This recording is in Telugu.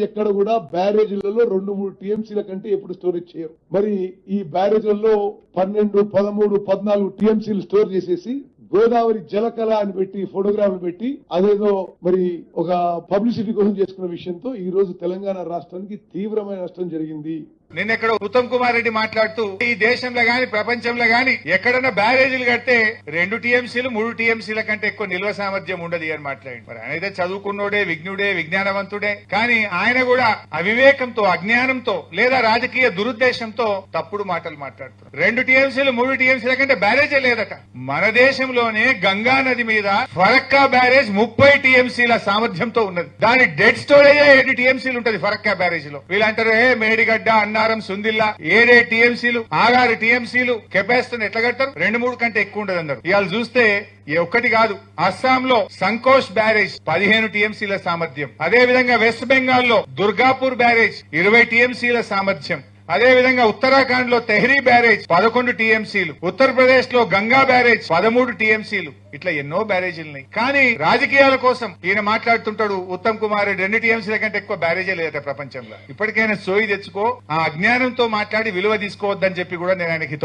ఎక్కడ కూడా బ్యారేజీలలో 2-3 టీఎంసీల కంటే ఎప్పుడు స్టోరేజ్ చేయరు. మరి ఈ బ్యారేజీలలో 12, 13, 14 టీఎంసీలు స్టోర్ చేసేసి గోదావరి జలకళ అని పెట్టి ఫోటోగ్రాఫ్లు పెట్టి అదేదో మరి ఒక పబ్లిసిటీ కోసం చేసుకున్న విషయంతో ఈ రోజు తెలంగాణ రాష్ట్రానికి తీవ్రమైన నష్టం జరిగింది. నిన్నెక్కడ ఉత్తమ్ కుమార్ రెడ్డి మాట్లాడుతూ ఈ దేశంలో గాని ప్రపంచంలో గాని ఎక్కడన్నా బ్యారేజీలు కడితే 2 టీఎంసీలు 3 టీఎంసీల కంటే ఎక్కువ నిల్వ సామర్థ్యం ఉండదు అని మాట్లాడి. మరి ఆయన అయితే చదువుకున్నోడే, విజ్ఞుడే, విజ్ఞానవంతుడే, కానీ ఆయన కూడా అవివేకంతో, అజ్ఞానంతో లేదా రాజకీయ దురుద్దేశంతో తప్పుడు మాటలు మాట్లాడుతున్నారు. 2 టీఎంసీలు 3 టీఎంసీల కంటే బ్యారేజే లేదట. మన దేశంలోనే గంగా నది మీద ఫరక్కా బ్యారేజ్ 30 టీఎంసీల సామర్థ్యంతో ఉన్నది. దాని డెడ్ స్టోరేజ్ 7 టీఎంసీలు ఉంటది ఫరక్కా బ్యారేజ్ లో. వీళ్ళంటారు మేడిగడ్డ, అన్నారం, సుందిల్లా 7 టీఎంసీలు, 6 టీఎంసీలు కెపాసిటీని ఎట్లా కడతారు? 2-3 కంటే ఎక్కువ ఉండదు అన్నారు. ఇవాళ చూస్తే ఒక్కటి కాదు, అస్సాంలో సంకోష్ బ్యారేజ్ 15 టీఎంసీల సామర్థ్యం. అదే విధంగా వెస్ట్ బెంగాల్ లో దుర్గాపూర్ బ్యారేజ్ 20 టీఎంసీల సామర్థ్యం. అదే విధంగా ఉత్తరాఖండ్ లో తెహ్రీ బ్యారేజ్ 11 టీఎంసీలు, ఉత్తరప్రదేశ్ లో గంగా బ్యారేజ్ 13 టీఎంసీలు. ఇట్లా ఎన్నో బ్యారేజీలున్నాయి. కానీ రాజకీయాల కోసం ఈయన మాట్లాడుతుంటాడు ఉత్తమ్ కుమార్ రెడ్డి 2 టీఎంసీల కంటే ఎక్కువ బ్యారేజే లేదట ప్రపంచంలో. ఇప్పటికైనా సోయి తెచ్చుకో, ఆ అజ్ఞానంతో మాట్లాడి విలువ తీసుకోవద్దని చెప్పి కూడా నేను ఆయనకి